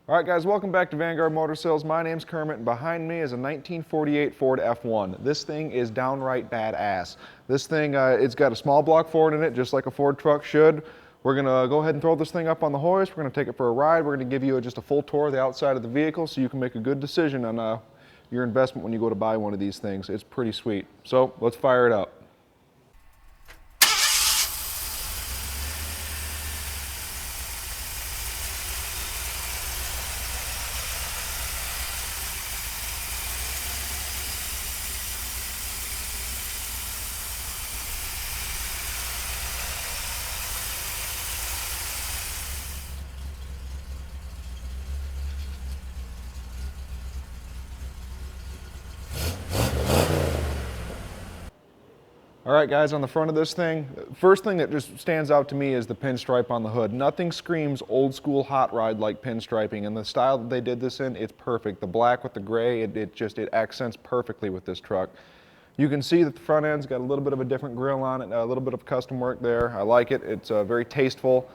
All right, guys, welcome back to Vanguard Motor Sales. My name's Kermit, and behind me is a 1948 Ford F1. This thing is downright badass. This thing, it's got a small block Ford in it, just like a Ford truck should. We're gonna go ahead and throw this thing up on the hoist. We're gonna take it for a ride. We're gonna give you just a full tour of the outside of the vehicle so you can make a good decision on your investment when you go to buy one of these things. It's pretty sweet. So let's fire it up. All right, guys, on the front of this thing, first thing that just stands out to me is the pinstripe on the hood. Nothing screams old school hot rod like pinstriping, and the style that they did this in, it's perfect. The black with the gray, it accents perfectly with this truck. You can see that the front end's got a little bit of a different grille on it, a little bit of custom work there. I like it. It's very tasteful.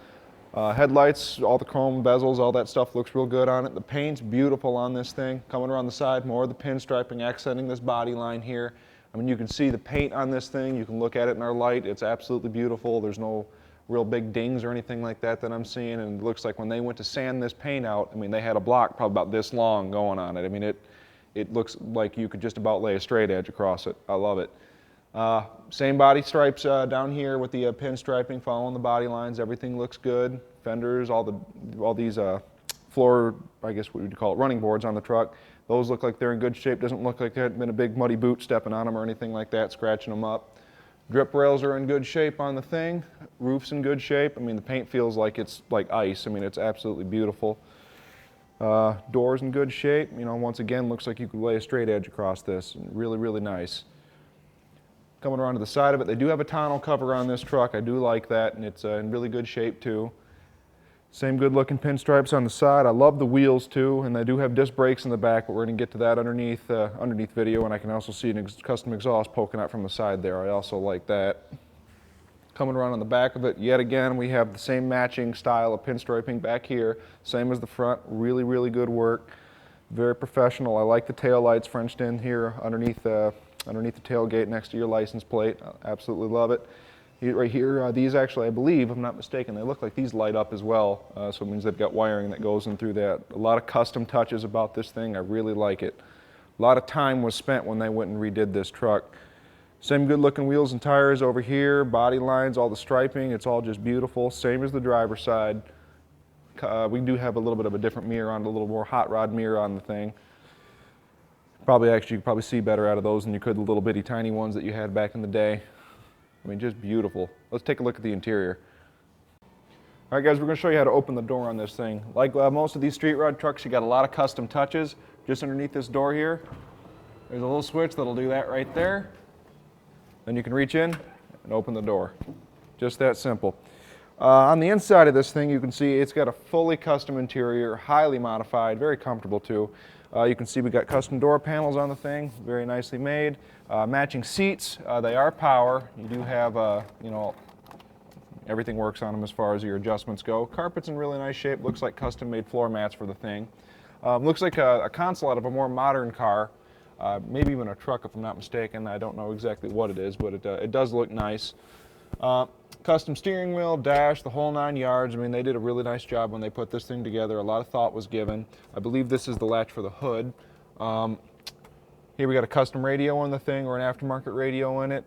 Headlights, all the chrome bezels, all that stuff looks real good on it. The paint's beautiful on this thing. Coming around the side, more of the pinstriping accenting this body line here. I mean, you can see the paint on this thing. You can look at it in our light. It's absolutely beautiful. There's no real big dings or anything like that that I'm seeing. And it looks like when they went to sand this paint out, I mean, they had a block probably about this long going on it. I mean, it looks like you could just about lay a straight edge across it. I love it. Same body stripes down here with the pinstriping, following the body lines. Everything looks good. Fenders, all these floor, I guess what would you call it, running boards on the truck. Those look like they're in good shape. Doesn't look like there had been a big muddy boot stepping on them or anything like that, scratching them up. Drip rails are in good shape on the thing. Roof's in good shape. I mean, the paint feels like it's like ice. I mean, it's absolutely beautiful. Doors in good shape. You know, once again, looks like you could lay a straight edge across this. Really, really nice. Coming around to the side of it, they do have a tonneau cover on this truck. I do like that, and it's in really good shape too. Same good looking pinstripes on the side. I love the wheels too, and they do have disc brakes in the back, but we're going to get to that underneath video, and I can also see an custom exhaust poking out from the side there. I also like that. Coming around on the back of it, yet again, we have the same matching style of pinstriping back here, same as the front. Really, really good work. Very professional. I like the tail lights Frenched in here underneath the tailgate next to your license plate. I absolutely love it. Right here, these actually, I believe, if I'm not mistaken, they look like these light up as well, so it means they've got wiring that goes in through that. A lot of custom touches about this thing. I really like it. A lot of time was spent when they went and redid this truck. Same good looking wheels and tires over here, body lines, all the striping, it's all just beautiful. Same as the driver's side. We do have a little bit of a different mirror on, a little more hot rod mirror on the thing. You could probably see better out of those than you could the little bitty tiny ones that you had back in the day. I mean, just beautiful. Let's take a look at the interior. All right, guys, we're going to show you how to open the door on this thing. Like most of these street rod trucks, you got a lot of custom touches. Just underneath this door here, there's a little switch that'll do that right there. Then you can reach in and open the door. Just that simple. On the inside of this thing, you can see it's got a fully custom interior, highly modified, very comfortable too. You can see we got custom door panels on the thing, very nicely made. Matching seats, they are power. You do have, you know, everything works on them as far as your adjustments go. Carpet's in really nice shape, looks like custom made floor mats for the thing. Looks like a console out of a more modern car, maybe even a truck if I'm not mistaken. I don't know exactly what it is, but it does look nice. Custom steering wheel, dash, the whole 9 yards. I mean, they did a really nice job when they put this thing together. A lot of thought was given. I believe this is the latch for the hood. Here we got a custom radio on the thing, or an aftermarket radio in it.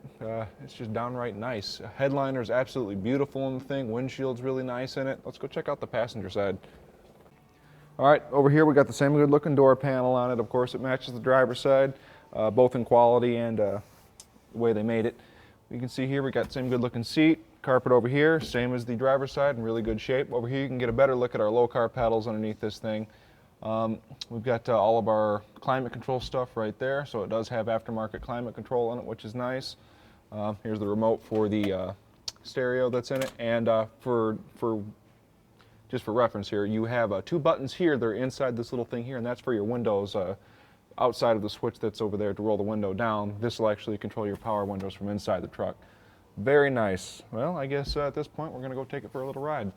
It's just downright nice. Headliner is absolutely beautiful in the thing. Windshield's really nice in it. Let's go check out the passenger side. All right, over here we got the same good looking door panel on it. Of course, it matches the driver's side, both in quality and the way they made it. You can see here we got the same good looking seat. Carpet over here, same as the driver's side, in really good shape. Over here you can get a better look at our low car pedals underneath this thing. We've got all of our climate control stuff right there, so it does have aftermarket climate control in it, which is nice. Here's the remote for the stereo that's in it, and just for reference here, you have 2 buttons here. They're inside this little thing here, and that's for your windows. Outside of the switch that's over there to roll the window down, this will actually control your power windows from inside the truck. Very nice. Well, I guess at this point we're going to go take it for a little ride.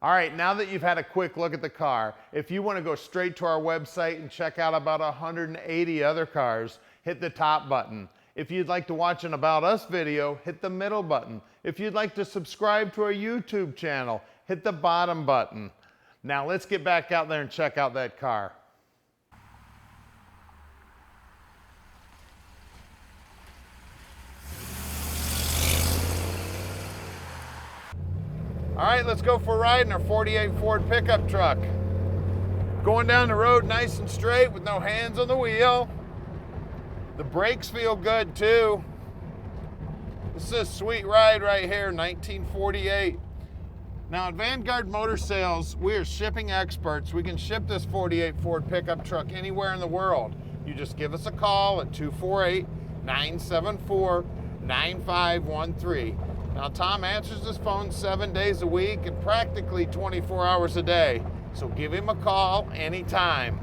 All right, now that you've had a quick look at the car, if you want to go straight to our website and check out about 180 other cars, hit the top button. If you'd like to watch an About Us video, hit the middle button. If you'd like to subscribe to our YouTube channel, hit the bottom button. Now let's get back out there and check out that car. All right, let's go for a ride in our 48 Ford pickup truck. Going down the road nice and straight with no hands on the wheel. The brakes feel good too. This is a sweet ride right here, 1948. Now at Vanguard Motor Sales, we are shipping experts. We can ship this 48 Ford pickup truck anywhere in the world. You just give us a call at 248-974-9513. Now, Tom answers his phone 7 days a week and practically 24 hours a day. So give him a call anytime.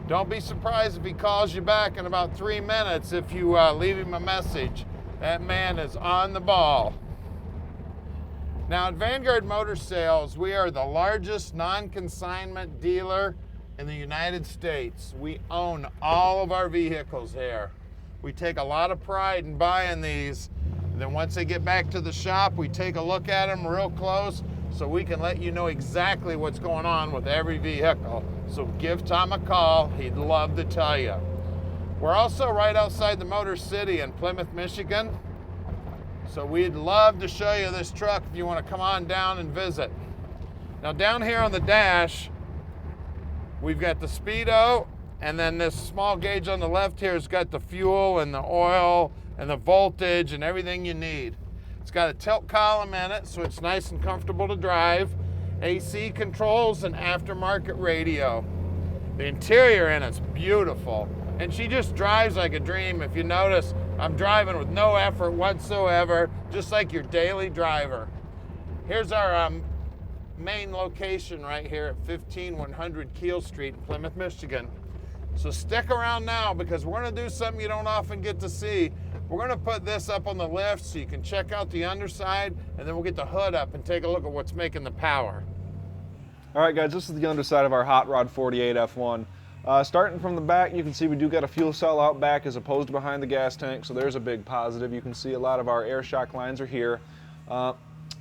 Don't be surprised if he calls you back in about 3 minutes if you leave him a message. That man is on the ball. Now, at Vanguard Motor Sales, we are the largest non-consignment dealer in the United States. We own all of our vehicles here. We take a lot of pride in buying these. Then once they get back to the shop, we take a look at them real close so we can let you know exactly what's going on with every vehicle. So give Tom a call, he'd love to tell you. We're also right outside the Motor City in Plymouth, Michigan. So we'd love to show you this truck if you want to come on down and visit. Now down here on the dash, we've got the speedo, and then this small gauge on the left here has got the fuel and the oil and the voltage and everything you need. It's got a tilt column in it, so it's nice and comfortable to drive. AC controls and aftermarket radio. The interior in it's beautiful, and she just drives like a dream. If you notice, I'm driving with no effort whatsoever, just like your daily driver. Here's our main location right here at 15100 Keel Street in Plymouth, Michigan. So stick around now because we're gonna do something you don't often get to see. We're gonna put this up on the lift so you can check out the underside, and then we'll get the hood up and take a look at what's making the power. All right, guys, this is the underside of our Hot Rod 48 F1. Starting from the back, you can see we do got a fuel cell out back as opposed to behind the gas tank, so there's a big positive. You can see a lot of our air shock lines are here.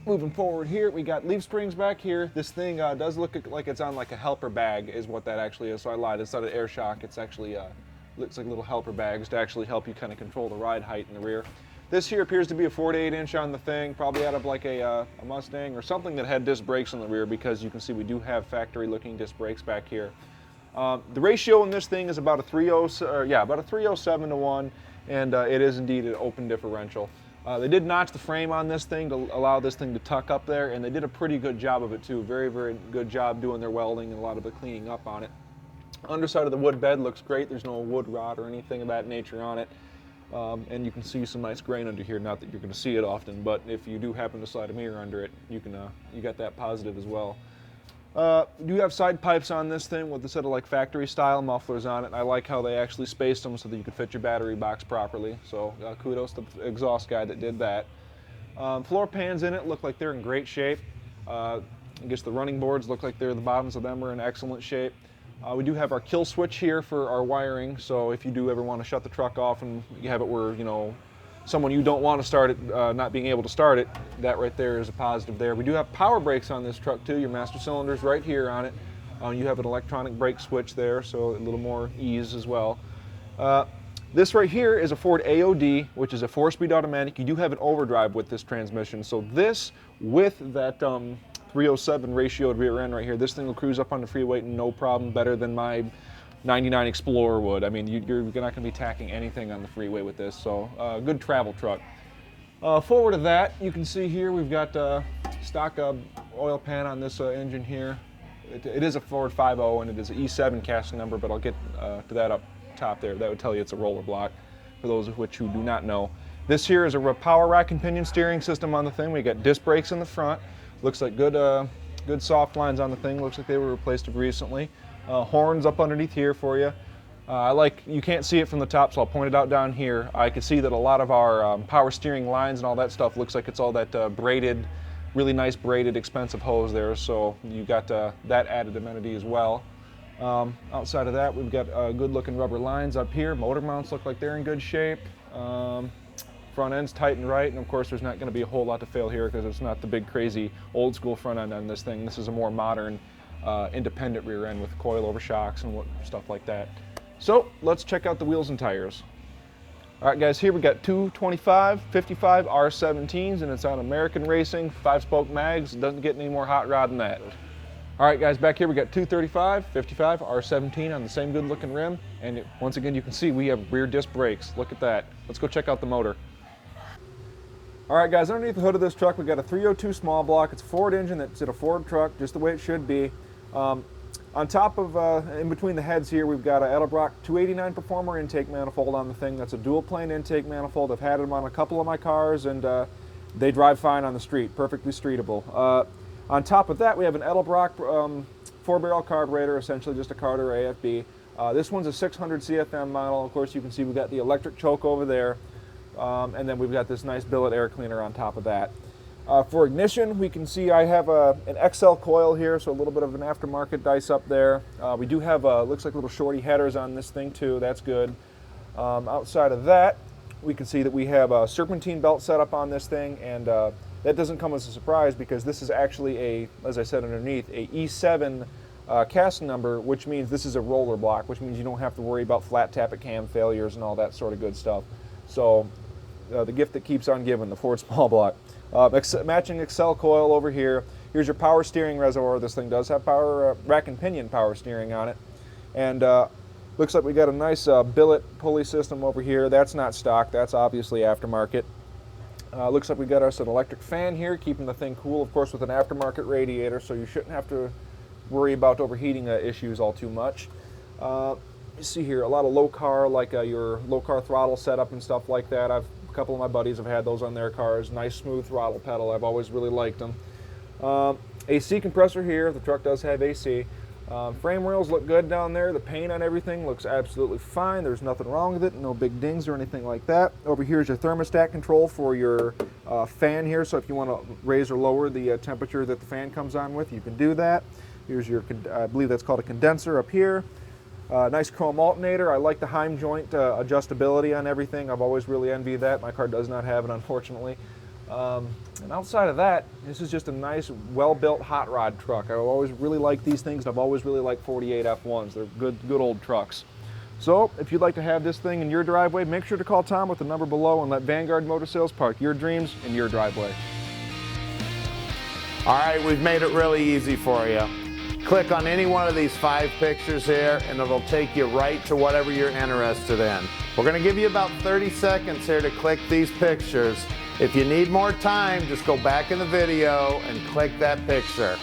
Moving forward here, we got leaf springs back here. This thing does look like it's on like a helper bag is what that actually is, so I lied. It's not an air shock, it's actually looks like little helper bags to actually help you kind of control the ride height in the rear. This here appears to be a 48 inch on the thing, probably out of like a Mustang or something that had disc brakes in the rear, because you can see we do have factory looking disc brakes back here. The ratio in this thing is about a 307 to 1, and it is indeed an open differential. They did notch the frame on this thing to allow this thing to tuck up there, and they did a pretty good job of it too. Very, very good job doing their welding and a lot of the cleaning up on it. Underside of the wood bed looks great. There's no wood rot or anything of that nature on it. And you can see some nice grain under here. Not that you're going to see it often, but if you do happen to slide a mirror under it, you can you got that positive as well. We do have side pipes on this thing with a set of like factory style mufflers on it. I like how they actually spaced them so that you could fit your battery box properly. So kudos to the exhaust guy that did that. Floor pans in it look like they're in great shape. I guess the running boards look like the bottoms of them are in excellent shape. We do have our kill switch here for our wiring, so if you do ever want to shut the truck off and you have it where, you know, someone you don't want to start it, not being able to start it, that right there is a positive there. We do have power brakes on this truck too. Your master cylinder's right here on it. You have an electronic brake switch there, so a little more ease as well. This right here is a Ford AOD, which is a 4-speed automatic. You do have an overdrive with this transmission, so this with that 307 ratioed rear end right here, this thing will cruise up on the freeway no problem, better than my 99 Explorer would. I mean, you're not going to be tacking anything on the freeway with this, so good travel truck. Forward of that, you can see here we've got stock oil pan on this engine here. It is a Ford 5.0 and it is an E7 casting number, but I'll get to that up top there. That would tell you it's a roller block, for those of which who do not know. This here is a power rack and pinion steering system on the thing. We got disc brakes in the front. Looks like good soft lines on the thing. Looks like they were replaced recently. Horns up underneath here for you. You can't see it from the top, so I'll point it out down here. I can see that a lot of our power steering lines and all that stuff looks like it's all that braided really nice braided, expensive hose there, so you got that added amenity as well. Outside of that, we've got good looking rubber lines up here. Motor mounts look like they're in good shape. Front end's tight and right, and of course there's not going to be a whole lot to fail here because it's not the big crazy old school front end on this thing. This is a more modern independent rear end with coilover shocks and stuff like that. So let's check out the wheels and tires. All right guys, here we got two 25, 55 R17s, and it's on American Racing 5-spoke mags. It doesn't get any more hot rod than that. All right guys, back here we got two 35, 55 R17 on the same good looking rim, and once again you can see we have rear disc brakes. Look at that. Let's go check out the motor. All right guys, underneath the hood of this truck we got a 302 small block. It's a Ford engine that's in a Ford truck, just the way it should be. On top of, in between the heads here, we've got a Edelbrock 289 Performer intake manifold on the thing. That's a dual plane intake manifold. I've had them on a couple of my cars, and they drive fine on the street, perfectly streetable. On top of that, we have an Edelbrock 4-barrel carburetor, essentially just a Carter AFB. This one's a 600 CFM model. Of course, you can see we've got the electric choke over there, and then we've got this nice billet air cleaner on top of that. For ignition, we can see I have an XL coil here, so a little bit of an aftermarket dice up there. We do have, looks like little shorty headers on this thing too, that's good. Outside of that, we can see that we have a serpentine belt set up on this thing, and that doesn't come as a surprise because this is actually as I said underneath, a E7 cast number, which means this is a roller block, which means you don't have to worry about flat tappet cam failures and all that sort of good stuff. So the gift that keeps on giving, the Ford small block. Matching Excel coil over here. Here's your power steering reservoir. This thing does have power rack and pinion power steering on it. And looks like we got a nice billet pulley system over here. That's not stock, that's obviously aftermarket. Looks like we got us an electric fan here, keeping the thing cool, of course, with an aftermarket radiator, so you shouldn't have to worry about overheating issues all too much. You see here a lot of low car, like your low car throttle setup and stuff like that. A couple of my buddies have had those on their cars. Nice smooth throttle pedal. I've always really liked them. AC compressor here. The truck does have AC. Frame rails look good down there. The paint on everything looks absolutely fine. There's nothing wrong with it. No big dings or anything like that. Over here is your thermostat control for your fan here. So if you want to raise or lower the temperature that the fan comes on with, you can do that. Here's your, I believe that's called a condenser up here. Nice chrome alternator. I like the Heim joint adjustability on everything. I've always really envied that. My car does not have it, unfortunately. And outside of that, this is just a nice, well-built hot rod truck. I've always really liked these things, and I've always really liked 48 F1s. They're good old trucks. So if you'd like to have this thing in your driveway, make sure to call Tom with the number below and let Vanguard Motor Sales park your dreams in your driveway. All right, we've made it really easy for you. Click on any one of these 5 pictures here and it'll take you right to whatever you're interested in. We're going to give you about 30 seconds here to click these pictures. If you need more time, just go back in the video and click that picture.